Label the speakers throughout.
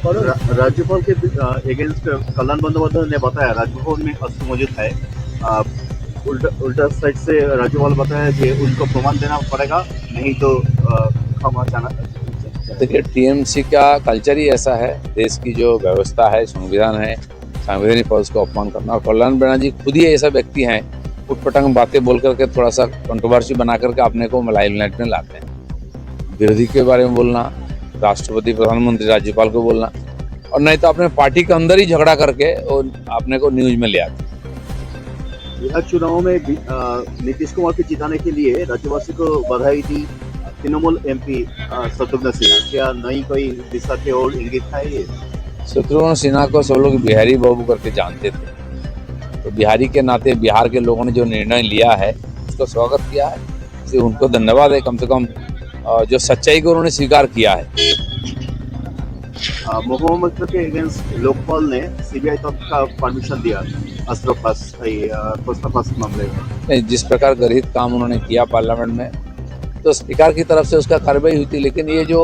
Speaker 1: राज्यपाल के अगेंस्ट कल्याण बंदोपाध्याय ने बताया राजभवन में अस्त्र मौजूद है। अ, उल्टा उल्टा साइड से राज्यपाल बताया कि उनको प्रमाण देना पड़ेगा, नहीं तो क्षमा चाहना।
Speaker 2: देखिए, टीएमसी का कल्चर ही ऐसा है। देश की जो व्यवस्था है, संविधान है, संवैधानिक पद को अपमान करना। और कल्याण बनर्जी खुद ही ऐसा व्यक्ति हैं, उटपटांग बातें बोल करके थोड़ा सा कंट्रोवर्सी बना करके अपने को लाइमलाइट में लाते हैं। विरोधी के बारे में बोलना, राष्ट्रपति, प्रधानमंत्री, राज्यपाल को बोलना, और नहीं तो अपने पार्टी के अंदर ही झगड़ा करके और अपने को न्यूज में ले आते हैं।
Speaker 1: बिहार चुनाव में नीतीश कुमार को जिताने के लिए राज्यवासी को बधाई दी तृणमूल एमपी शत्रुघ्न सिन्हा। क्या नई कोई दिशा की ओर इंगित है ये?
Speaker 2: शत्रुघ्न सिन्हा को सब लोग बिहारी बाबू करके जानते थे, तो बिहारी के नाते बिहार के लोगों ने जो निर्णय लिया है उसका स्वागत किया है, इसलिए उनको धन्यवाद है। कम से कम जो सच्चाई को उन्होंने स्वीकार किया है।
Speaker 1: मोहम्मद के अगेंस्ट लोकपाल ने सीबीआई तक का परमिशन दिया अस्त्र फास्ट मामले में।
Speaker 2: नहीं, जिस प्रकार गरित काम उन्होंने किया पार्लियामेंट में, तो स्पीकर की तरफ से उसका कार्रवाई हुई थी। लेकिन ये जो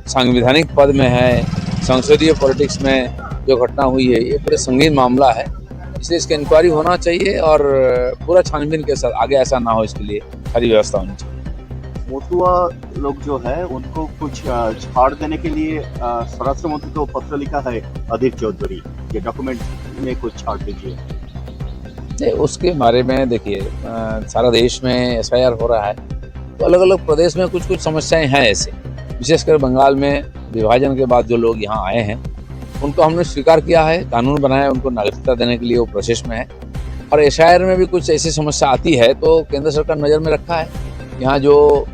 Speaker 2: संवैधानिक पद में है, संसदीय पॉलिटिक्स में जो घटना हुई है, ये पूरे संगीन मामला है, इसलिए इसकी इंक्वायरी होना चाहिए और पूरा छानबीन के साथ आगे ऐसा ना हो, इसके लिए सारी व्यवस्था होनी चाहिए।
Speaker 1: मोतुआ लोग जो है उनको कुछ छाड़ देने के लिए स्वराष्ट्र मंत्री को पत्र लिखा है अधीर चौधरी, ये डॉक्यूमेंट में कुछ छाड़ दीजिए।
Speaker 2: उसके बारे में देखिए, सारा देश में एसआईआर हो रहा है, तो अलग अलग प्रदेश में कुछ कुछ समस्याएं हैं ऐसे। विशेषकर बंगाल में विभाजन के बाद जो लोग यहाँ आए हैं उनको हमने स्वीकार किया है, कानून बनाया, उनको नागरिकता देने के लिए वो प्रोसेस में है। और एसआईआर में भी कुछ ऐसी समस्या आती है तो केंद्र सरकार नज़र में रखा है। यहाँ जो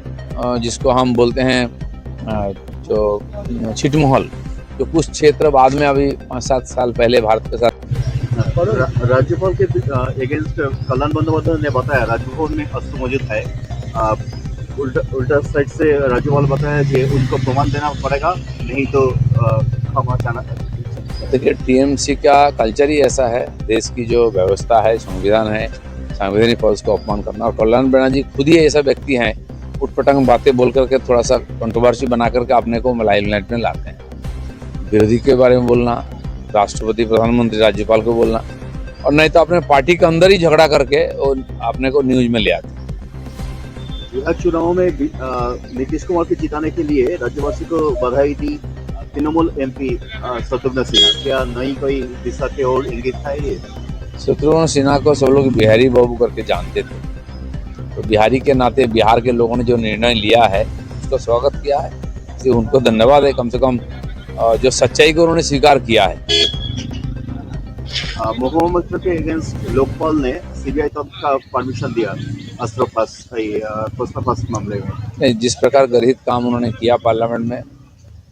Speaker 2: जिसको हम बोलते हैं जो छिटमहल, जो कुछ क्षेत्र बाद में अभी 5-7 साल पहले भारत के साथ।
Speaker 1: राज्यपाल के अगेंस्ट कल्याण बंदोपाध्याय ने बताया राजभवन में अस्त्र मौजूद है। उल्टा साइड से राज्यपाल बताया कि उनको प्रमाण देना पड़ेगा, नहीं तो क्षमा चाहना।
Speaker 2: देखिए, टीएमसी का कल्चर ही ऐसा है। देश की जो व्यवस्था है, संविधान है, संवैधानिक पद को अपमान करना। और कल्याण बनर्जी खुद ही ऐसा व्यक्ति हैं, उटपटांग बातें बोल करके थोड़ा सा कंट्रोवर्सी बना करके अपने को लाइमलाइट में लाते हैं। विरोधी के बारे में बोलना, राष्ट्रपति, प्रधानमंत्री, राज्यपाल को बोलना, और नहीं तो अपने पार्टी के अंदर ही झगड़ा करके और अपने को न्यूज में ले आते हैं।
Speaker 1: बिहार चुनाव में नीतीश कुमार को जिताने के लिए राज्यवासी को बधाई दी तृणमूल एमपी शत्रुघ्न सिन्हा। क्या नई कोई दिशा की ओर इंगित है ये?
Speaker 2: शत्रुघ्न सिन्हा को सब लोग बिहारी बाबू करके जानते थे, तो बिहारी के नाते बिहार के लोगों ने जो निर्णय लिया है उसका स्वागत किया है, इसलिए उनको धन्यवाद है। कम से कम जो सच्चाई को उन्होंने स्वीकार किया है।
Speaker 1: मोहम्मद के अगेंस्ट लोकपाल ने सीबीआई तक का परमिशन दिया अस्त्र फास्ट मामले में।
Speaker 2: नहीं, जिस प्रकार गरित काम उन्होंने किया पार्लियामेंट में,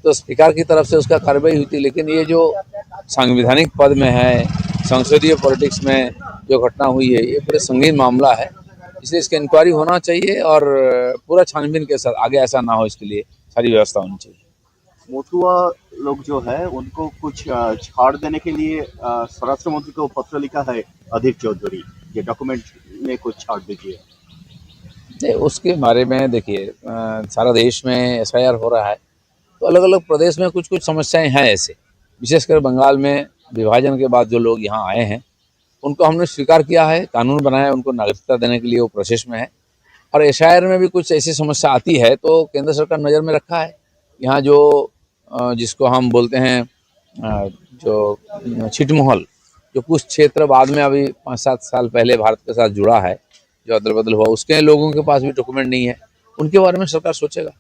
Speaker 2: तो स्पीकर की तरफ से उसका कार्रवाई हुई थी। लेकिन ये जो संवैधानिक पद में है, संसदीय पॉलिटिक्स में जो घटना हुई है, ये पूरे संगीन मामला है, इसलिए इसकी इंक्वायरी होना चाहिए और पूरा छानबीन के साथ आगे ऐसा ना हो, इसके लिए सारी व्यवस्था होनी चाहिए।
Speaker 1: मोतुआ लोग जो है उनको कुछ छाड़ देने के लिए स्वराष्ट्र मंत्री को पत्र लिखा है अधीर चौधरी, ये डॉक्यूमेंट में कुछ छाड़ दीजिए।
Speaker 2: उसके बारे में देखिए, सारा देश में एसआईआर हो रहा है, तो अलग अलग प्रदेश में कुछ कुछ समस्याएं हैं ऐसे। विशेषकर बंगाल में विभाजन के बाद जो लोग यहाँ आए हैं उनको हमने स्वीकार किया है, कानून बनाया, उनको नागरिकता देने के लिए वो प्रोसेस में है। और एसआईआर में भी कुछ ऐसी समस्या आती है तो केंद्र सरकार नज़र में रखा है। यहाँ जो जिसको हम बोलते हैं जो छिटमहल, जो कुछ क्षेत्र बाद में अभी 5-7 साल पहले भारत के साथ जुड़ा है, जो अदल बदल हुआ, उसके लोगों के पास भी डॉक्यूमेंट नहीं है, उनके बारे में सरकार सोचेगा।